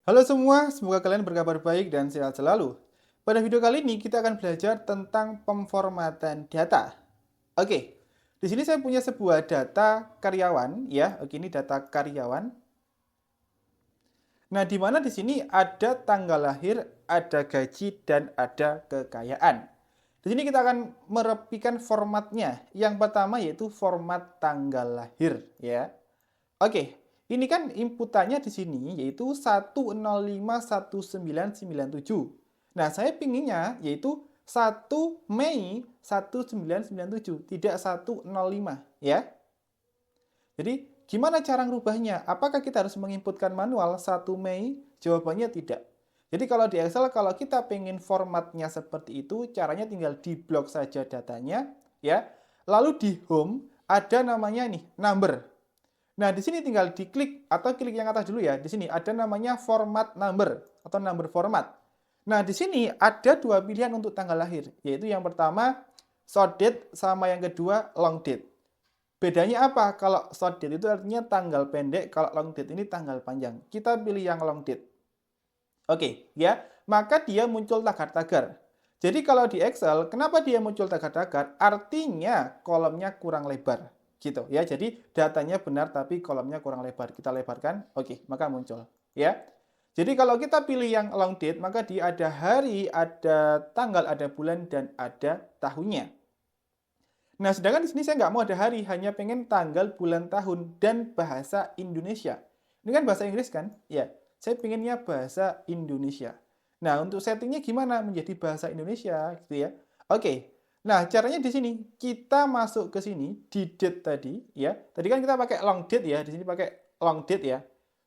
Halo semua, semoga kalian berkabar baik dan sehat selalu. Pada video kali ini kita akan belajar tentang pemformatan data. Oke, di sini saya punya sebuah data karyawan, ya. Oke, ini data karyawan. Nah, di mana di sini ada tanggal lahir, ada gaji, dan ada kekayaan. Di sini kita akan merapikan formatnya. Yang pertama yaitu format tanggal lahir, ya. Oke, ini kan inputannya di sini yaitu 1051997. Nah, saya pinginnya yaitu 1 Mei 1997, tidak 105, ya. Jadi, gimana cara merubahnya? Apakah kita harus menginputkan manual 1 Mei? Jawabannya tidak. Jadi kalau di Excel, kalau kita pengen formatnya seperti itu, caranya tinggal diblok saja datanya, ya. Lalu di home ada namanya nih, number. Nah, di sini tinggal diklik atau klik yang atas dulu ya. Di sini ada namanya format number atau number format. Nah, di sini ada dua pilihan untuk tanggal lahir, yaitu yang pertama short date sama yang kedua long date. Bedanya apa? Kalau short date itu artinya tanggal pendek, kalau long date ini tanggal panjang. Kita pilih yang long date. Oke, ya. Maka dia muncul tagar-tagar. Jadi kalau di Excel, kenapa dia muncul tagar-tagar? Artinya kolomnya kurang lebar. Gitu ya. Jadi datanya benar tapi kolomnya kurang lebar. Kita lebarkan, oke, maka muncul. Ya. Jadi kalau kita pilih yang long date, maka dia ada hari, ada tanggal, ada bulan, dan ada tahunnya. Nah, sedangkan di sini saya nggak mau ada hari, hanya pengen tanggal, bulan, tahun, dan bahasa Indonesia. Ini kan bahasa Inggris kan? Ya, saya pengennya bahasa Indonesia. Nah, untuk settingnya gimana menjadi bahasa Indonesia gitu ya? Oke, nah caranya di sini, kita masuk ke sini, di date tadi, ya. Tadi kan kita pakai long date ya, di sini pakai long date ya.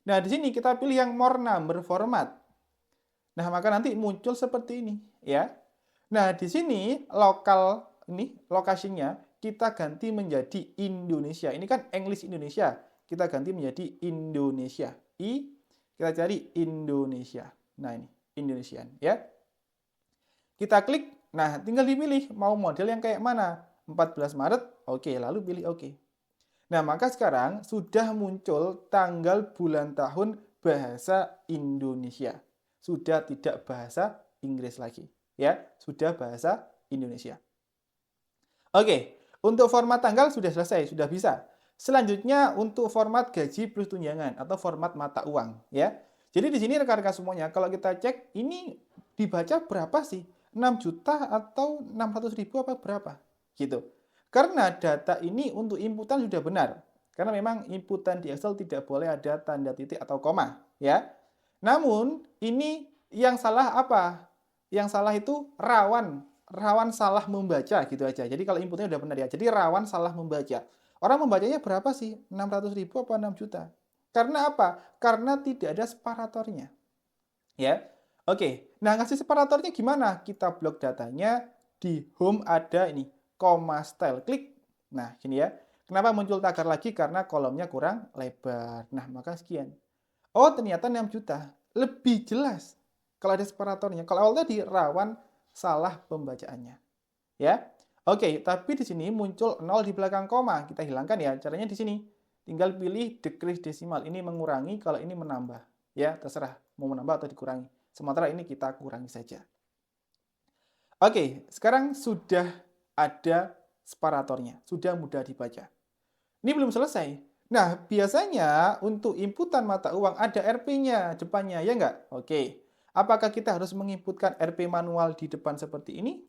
Nah, di sini kita pilih yang more number format. Nah, maka nanti muncul seperti ini, ya. Nah, di sini lokal ini lokasinya kita ganti menjadi Indonesia. Ini kan English Indonesia. Kita ganti menjadi Indonesia. Kita cari Indonesia. Nah, ini Indonesian, ya. Kita klik, nah tinggal dipilih mau model yang kayak mana. 14 Maret, oke, lalu pilih oke. Nah, maka sekarang sudah muncul tanggal, bulan, tahun bahasa Indonesia. Sudah tidak bahasa Inggris lagi, ya. Sudah bahasa Indonesia. Oke, untuk format tanggal sudah selesai, sudah bisa. Selanjutnya untuk format gaji plus tunjangan atau format mata uang, ya. Jadi di sini rekan-rekan semuanya, kalau kita cek ini dibaca berapa sih? 6 juta atau 600 ribu apa berapa? Gitu. Karena data ini untuk inputan sudah benar. Karena memang inputan di Excel tidak boleh ada tanda titik atau koma, ya. Namun, ini yang salah apa? Yang salah itu rawan salah membaca gitu aja. Jadi kalau inputnya udah benar ya. Jadi rawan salah membaca. Orang membacanya berapa sih? 600 ribu apa 6 juta? Karena apa? Karena tidak ada separatornya. Ya. Oke. Nah, ngasih separatornya gimana? Kita blok datanya, di home ada ini, koma style. Klik. Nah, gini ya. Kenapa muncul tagar lagi? Karena kolomnya kurang lebar. Nah, maka sekian. Oh, ternyata 6 juta. Lebih jelas kalau ada separatornya. Kalau awal tadi rawan salah pembacaannya. Ya. Oke, tapi di sini muncul 0 di belakang koma. Kita hilangkan ya. Caranya di sini. Tinggal pilih decrease desimal. Ini mengurangi, kalau ini menambah. Ya, terserah mau menambah atau dikurangi. Sementara ini kita kurangi saja. Oke, sekarang sudah ada separatornya. Sudah mudah dibaca. Ini belum selesai. Nah, biasanya untuk inputan mata uang ada RP-nya depannya, ya nggak? Oke. Apakah kita harus menginputkan RP manual di depan seperti ini?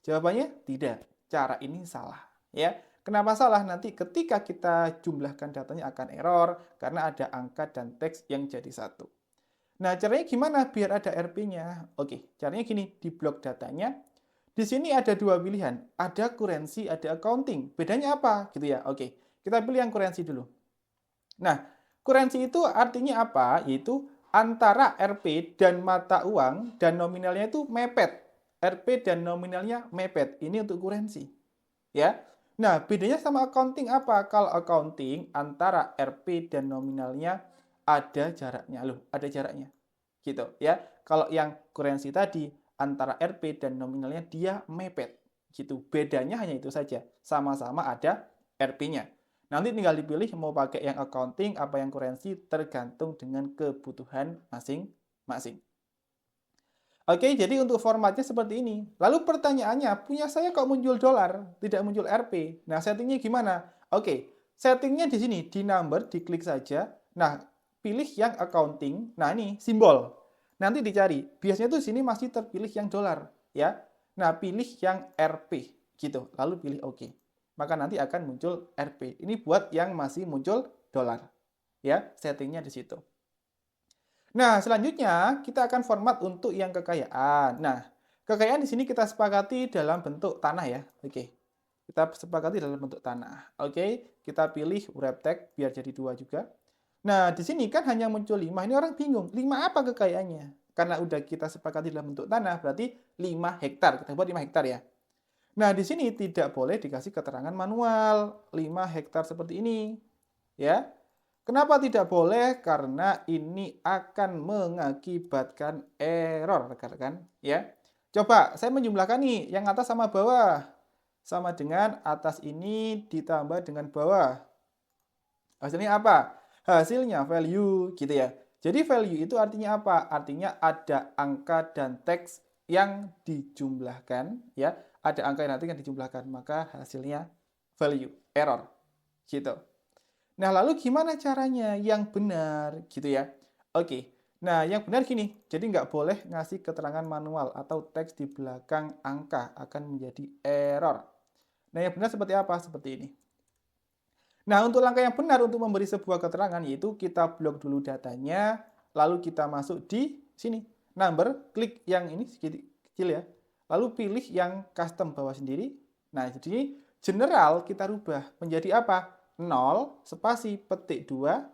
Jawabannya tidak. Cara ini salah. Ya. Kenapa salah? Nanti ketika kita jumlahkan datanya akan error karena ada angka dan teks yang jadi satu. Nah, caranya gimana biar ada RP-nya? Oke, caranya gini, di blok datanya. Di sini ada dua pilihan, ada currency, ada accounting. Bedanya apa? Gitu ya. Oke, kita pilih yang currency dulu. Nah, currency itu artinya apa? Yaitu antara RP dan mata uang dan nominalnya itu mepet. RP dan nominalnya mepet. Ini untuk currency. Ya. Nah, bedanya sama accounting apa? Kalau accounting antara RP dan nominalnya ada jaraknya. Loh, ada jaraknya. Gitu ya. Kalau yang currency tadi antara RP dan nominalnya dia mepet. Gitu. Bedanya hanya itu saja. Sama-sama ada RP-nya. Nanti tinggal dipilih mau pakai yang accounting, apa yang currency, tergantung dengan kebutuhan masing-masing. Oke, jadi untuk formatnya seperti ini. Lalu pertanyaannya, punya saya kok muncul dolar, tidak muncul Rp. Nah, settingnya gimana? Oke, settingnya di sini, di number, diklik saja. Nah, pilih yang accounting. Nah, ini simbol. Nanti dicari. Biasanya tuh sini masih terpilih yang dolar, ya. Nah, pilih yang Rp, gitu. Lalu pilih OK. Maka nanti akan muncul Rp. Ini buat yang masih muncul dolar, ya. Settingnya di situ. Nah, selanjutnya kita akan format untuk yang kekayaan. Nah, kekayaan di sini kita sepakati dalam bentuk tanah ya. Oke. Kita sepakati dalam bentuk tanah. Oke, kita pilih wrap tag biar jadi 2 juga. Nah, di sini kan hanya muncul 5. Ini orang bingung. 5 apa kekayaannya? Karena udah kita sepakati dalam bentuk tanah, berarti 5 hektar. Kita buat 5 hektar ya. Nah, di sini tidak boleh dikasih keterangan manual. 5 hektar seperti ini. Ya. Kenapa tidak boleh? Karena ini akan mengakibatkan error, rekan-rekan. Ya. Coba saya menjumlahkan nih, yang atas sama bawah. Sama dengan atas ini ditambah dengan bawah. Hasilnya apa? Hasilnya value, gitu ya. Jadi value itu artinya apa? Artinya ada angka dan teks yang dijumlahkan, ya. Ada angka dan teks yang dijumlahkan, maka hasilnya value, error, gitu. Nah, lalu gimana caranya yang benar gitu ya? Oke, nah yang benar gini, jadi nggak boleh ngasih keterangan manual atau teks di belakang angka, akan menjadi error. Nah, yang benar seperti apa? Seperti ini. Nah, untuk langkah yang benar untuk memberi sebuah keterangan, yaitu kita blok dulu datanya, lalu kita masuk di sini, number, klik yang ini sedikit kecil ya, lalu pilih yang custom bawah sendiri. Nah, jadi general kita rubah menjadi apa? 0, spasi, petik 2,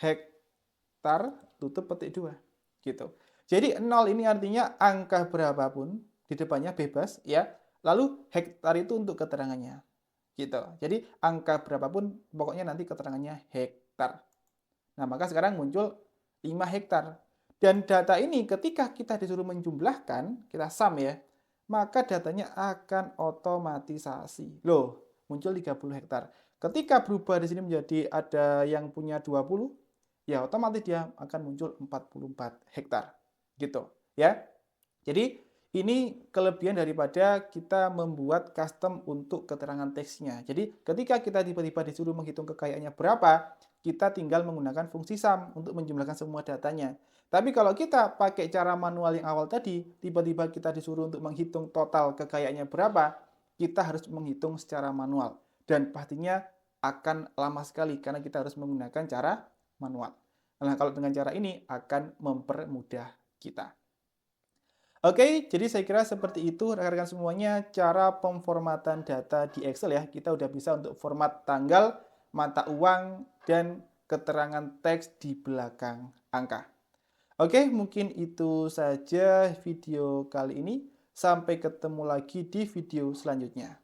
hektar, tutup petik 2. Gitu. Jadi 0 ini artinya angka berapapun, di depannya bebas ya. Lalu hektar itu untuk keterangannya. Gitu. Jadi angka berapapun pokoknya nanti keterangannya hektar. Nah, maka sekarang muncul 5 hektar. Dan data ini ketika kita disuruh menjumlahkan, kita sum ya, maka datanya akan otomatisasi. Loh, muncul 30 hektar. Ketika berubah di sini menjadi ada yang punya 20, ya otomatis dia akan muncul 44 hektar. Gitu, ya. Jadi ini kelebihan daripada kita membuat custom untuk keterangan teksnya. Jadi ketika kita tiba-tiba disuruh menghitung kekayaannya berapa, kita tinggal menggunakan fungsi sum untuk menjumlahkan semua datanya. Tapi kalau kita pakai cara manual yang awal tadi, tiba-tiba kita disuruh untuk menghitung total kekayaannya berapa, kita harus menghitung secara manual. Dan pastinya akan lama sekali karena kita harus menggunakan cara manual. Nah, kalau dengan cara ini akan mempermudah kita. Oke, jadi saya kira seperti itu rekan-rekan semuanya cara pemformatan data di Excel ya. Kita udah bisa untuk format tanggal, mata uang, dan keterangan teks di belakang angka. Oke, mungkin itu saja video kali ini. Sampai ketemu lagi di video selanjutnya.